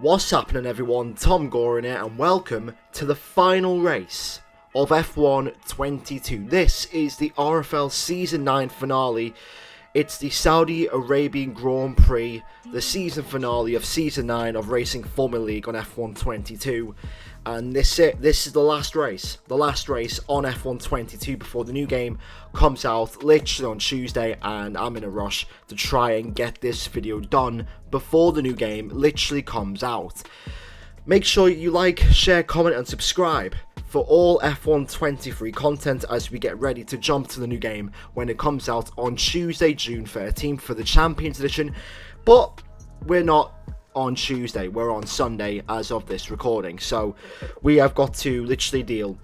What's happening, everyone? TomGorian here, and welcome to the final race of F1 22. This is the RFL Season 9 finale. It's the Saudi Arabian Grand Prix, the season finale of Season 9 of Racing Formula League on F1 22. And this is the last race on F1 22 before the new game comes out literally on Tuesday, and I'm in a rush to try and get this video done before the new game literally comes out. Make sure you like, share, comment and subscribe for all F1 23 content as we get ready to jump to the new game when it comes out on Tuesday, June 13th for the Champions Edition. But we're not on Tuesday, we're on Sunday as of this recording, so we have got to literally deal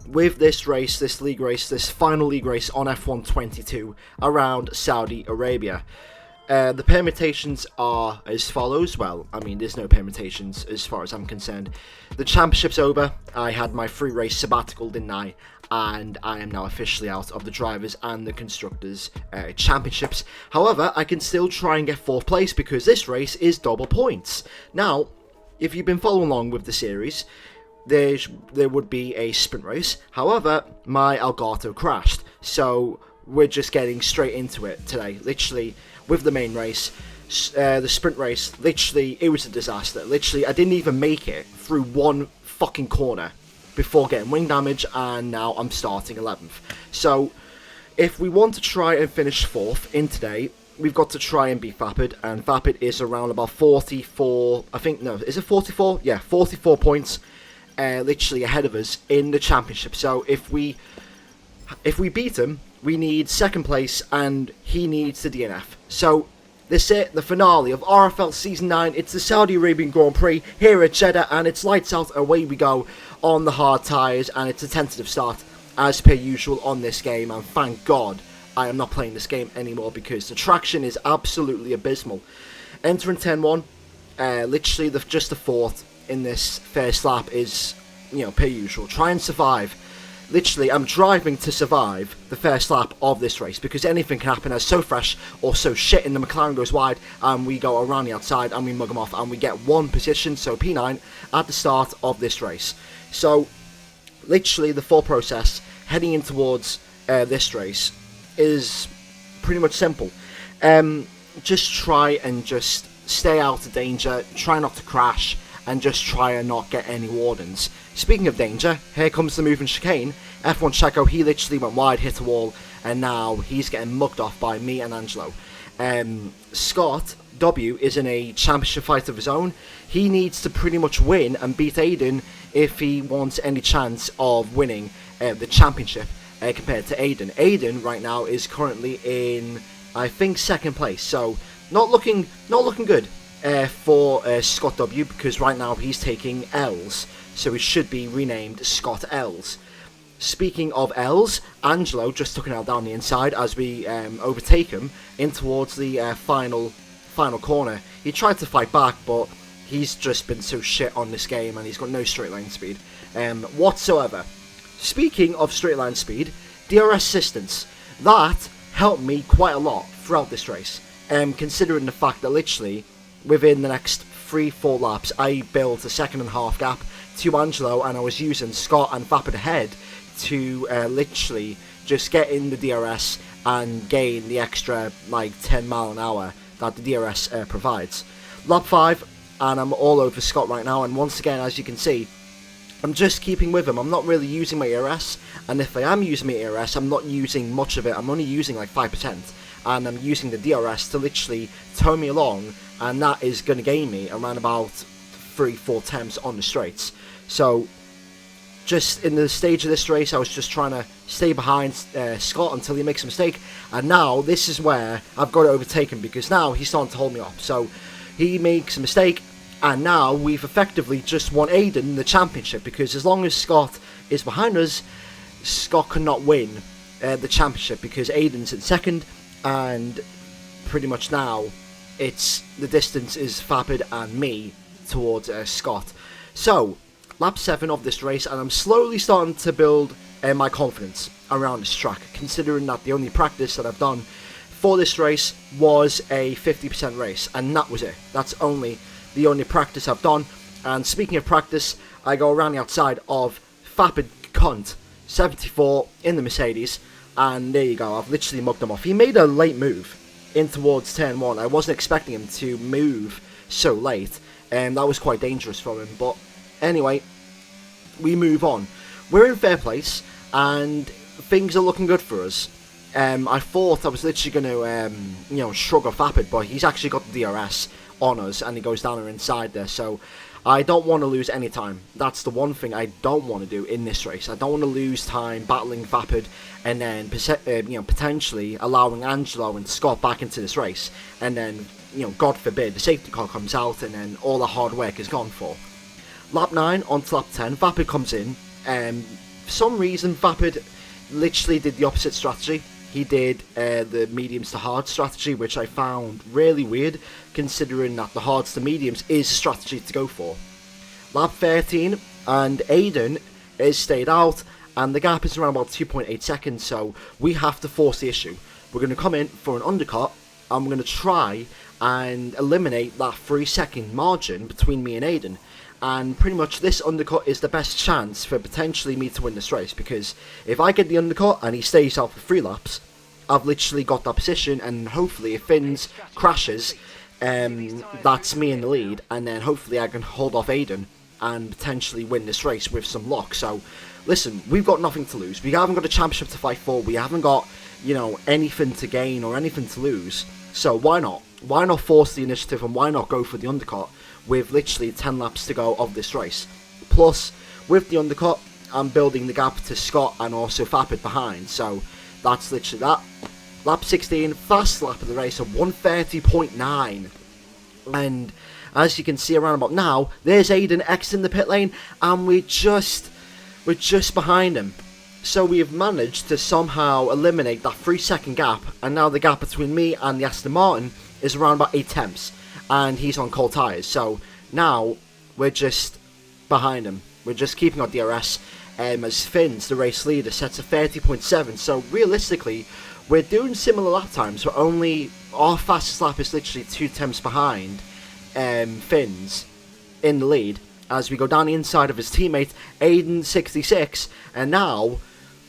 with this race, this league race, this final league race on F1 22 around Saudi Arabia. The permutations are as follows. Well, I mean, there's no permutations as far as I'm concerned. The championship's over. I had my free race sabbatical, didn't I? And I am now officially out of the drivers and the constructors championships. However, I can still try and get 4th place because this race is double points. Now, if you've been following along with the series, there would be a sprint race. However, my Elgato crashed, so we're just getting straight into it today. Literally, with the main race, the sprint race, literally, it was a disaster. Literally, I didn't even make it through one fucking corner before getting wing damage, and now I'm starting 11th. So, if we want to try and finish 4th in today, we've got to try and beat Vapid, and Vapid is around about 44, I think, no, is it 44? Yeah, 44 points, literally ahead of us in the championship. So, if we beat him, we need 2nd place, and he needs the DNF. So, this is it, the finale of RFL Season 9. It's the Saudi Arabian Grand Prix here at Jeddah, and it's lights out, away we go on the hard tyres, and it's a tentative start, as per usual on this game, and thank God I am not playing this game anymore because the traction is absolutely abysmal. Entering 10-1, literally just the 4th in this first lap is, per usual. Try and survive. Literally, I'm driving to survive the first lap of this race because anything can happen as So Fresh or So Shit in the McLaren goes wide and we go around the outside and we mug them off and we get 1 position, so P9, at the start of this race. So, literally, the full process heading in towards this race is pretty much simple. Just try and just stay out of danger, try not to crash, and just try and not get any wardens. Speaking of danger, here comes the moving chicane. F1 Checo, he literally went wide, hit a wall, and now he's getting mugged off by me and Angelo. Scott W is in a championship fight of his own. He needs to pretty much win and beat Aiden if he wants any chance of winning the championship compared to Aiden. Aiden right now is currently in, I think, 2nd place, so not looking good for Scott W, because right now he's taking L's, so he should be renamed Scott L's. Speaking of L's, Angelo just took an L down the inside as we overtake him in towards the final corner. He tried to fight back, but he's just been so shit on this game and he's got no straight line speed whatsoever. Speaking of straight line speed, DRS assistance, that helped me quite a lot throughout this race, considering the fact that literally within the next 3-4 laps I built a 1.5 gap to Angelo, and I was using Scott and Vapid ahead to literally just get in the DRS and gain the extra 10 mile an hour that the DRS provides. Lap 5, and I'm all over Scott right now, and once again, as you can see, I'm just keeping with him. I'm not really using my ERS, and if I am using my ERS, I'm not using much of it. I'm only using 5%, and I'm using the DRS to literally tow me along, and that is going to gain me around about 3-4 attempts on the straights. So, just in the stage of this race, I was just trying to stay behind Scott until he makes a mistake, and now this is where I've got to overtake him because now he's starting to hold me up. So, he makes a mistake, and now we've effectively just won Aiden the championship, because as long as Scott is behind us, Scott cannot win the championship because Aiden's in 2nd, and pretty much now it's the distance is Vapid and me towards Scott. So, lap 7 of this race, and I'm slowly starting to build my confidence around this track, considering that the only practice that I've done for this race was a 50% race, and that was it. That's only the only practice I've done. And speaking of practice, I go around the outside of Vapid Cunt 74 in the Mercedes, and there you go, I've literally mugged him off. He made a late move in towards turn 1. I wasn't expecting him to move so late, and that was quite dangerous for him. But anyway, we move on. We're in third place, and things are looking good for us. I thought I was literally going to, shrug off Vapid, but he's actually got the DRS on us, and he goes down there inside there, so I don't want to lose any time. That's the one thing I don't want to do in this race. I don't want to lose time battling Vapid and then potentially allowing Angelo and Scott back into this race, and then God forbid the safety car comes out and then all the hard work is gone for. Lap 9 on to lap 10, Vapid comes in, and for some reason Vapid literally did the opposite strategy. He did the mediums to hard strategy, which I found really weird, considering that the hards to mediums is a strategy to go for. Lap 13, and Aiden is stayed out, and the gap is around about 2.8 seconds, so we have to force the issue. We're going to come in for an undercut, and we're going to try and eliminate that 3-second margin between me and Aiden. And pretty much this undercut is the best chance for potentially me to win this race, because if I get the undercut and he stays out for 3 laps, I've literally got that position, and hopefully if Finns crashes, that's me in the lead, and then hopefully I can hold off Aiden and potentially win this race with some luck. So listen, we've got nothing to lose. We haven't got a championship to fight for. We haven't got, anything to gain or anything to lose. So why not? Why not force the initiative, and why not go for the undercut with literally 10 laps to go of this race? Plus, with the undercut, I'm building the gap to Scott and also Vapid behind. So that's literally that. Lap 16, fast lap of the race of 130.9. And as you can see around about now, there's Aiden exiting the pit lane, and we're just behind him. So we have managed to somehow eliminate that 3-second gap, and now the gap between me and the Aston Martin is around about 8 tenths, and he's on cold tyres. So now we're just behind him. We're just keeping our DRS, as Finns, the race leader, sets a 30.7. So realistically, we're doing similar lap times, but only our fastest lap is literally 2 tenths behind Finns in the lead, as we go down the inside of his teammate Aiden 66, and now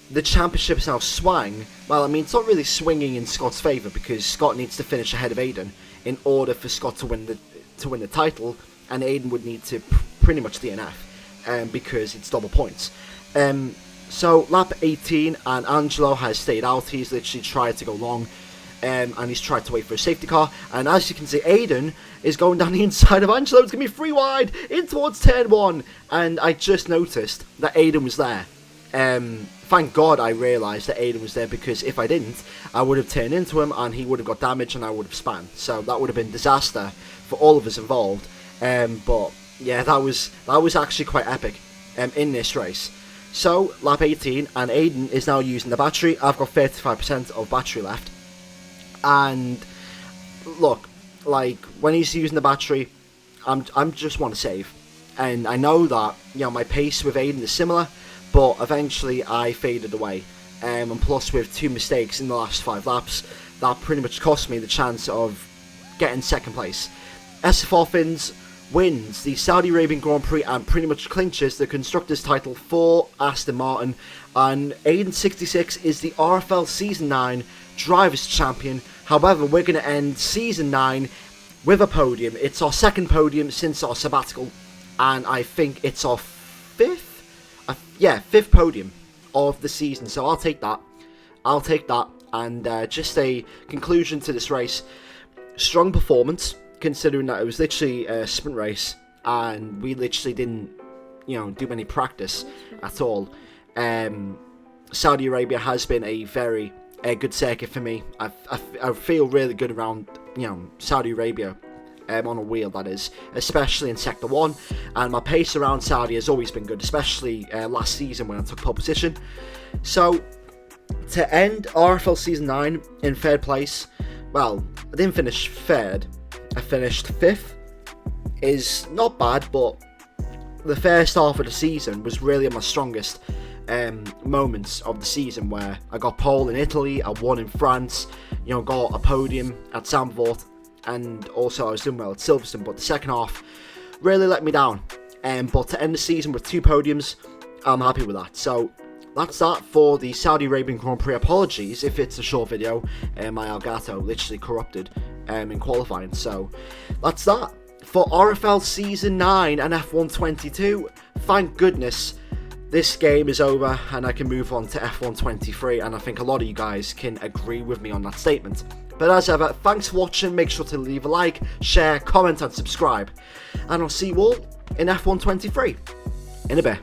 the championship is now swung. Well, I mean, it's not really swinging in Scott's favour, because Scott needs to finish ahead of Aiden in order for Scott to win the title, and Aiden would need to pretty much DNF, because it's double points. So lap 18, and Angelo has stayed out. He's literally tried to go long, and he's tried to wait for a safety car, and as you can see, Aiden is going down the inside of Angelo. It's going to be 3 wide in towards turn 1, and I just noticed that Aiden was there. Thank God I realised that Aiden was there, because if I didn't, I would have turned into him and he would have got damaged and I would have spun. So that would have been disaster for all of us involved. But yeah, that was actually quite epic in this race. So lap 18, and Aiden is now using the battery. I've got 35% of battery left, and look, like when he's using the battery, I'm just want to save, and I know that my pace with Aiden is similar. But eventually I faded away, and plus with 2 mistakes in the last 5 laps, that pretty much cost me the chance of getting second place. SFR Finns wins the Saudi Arabian Grand Prix and pretty much clinches the Constructors' title for Aston Martin, and Aiden 66 is the RFL Season 9 Drivers' Champion. However, we're going to end Season 9 with a podium. It's our second podium since our sabbatical, and I think it's our 5th podium of the season, so I'll take that. And just a conclusion to this race: strong performance, considering that it was literally a sprint race and we literally didn't do any practice at all. Saudi Arabia has been a very good circuit for me. I feel really good around Saudi Arabia, on a wheel, that is, especially in Sector 1, and my pace around Saudi has always been good, especially last season when I took pole position. So to end RFL Season 9 in third place, well, I didn't finish third, I finished 5th. Is not bad, but the first half of the season was really my strongest moments of the season, where I got pole in Italy, I won in France, got a podium at Zandvoort, and also I was doing well at Silverstone, but the second half really let me down. But to end the season with 2 podiums, I'm happy with that. So that's that for the Saudi Arabian Grand Prix. Apologies if it's a short video. My Elgato literally corrupted in qualifying. So that's that for RFL Season 9 and F1 22. Thank goodness this game is over and I can move on to F1 23, and I think a lot of you guys can agree with me on that statement. But as ever, thanks for watching. Make sure to leave a like, share, comment and subscribe, and I'll see you all in F1 23 in a bit.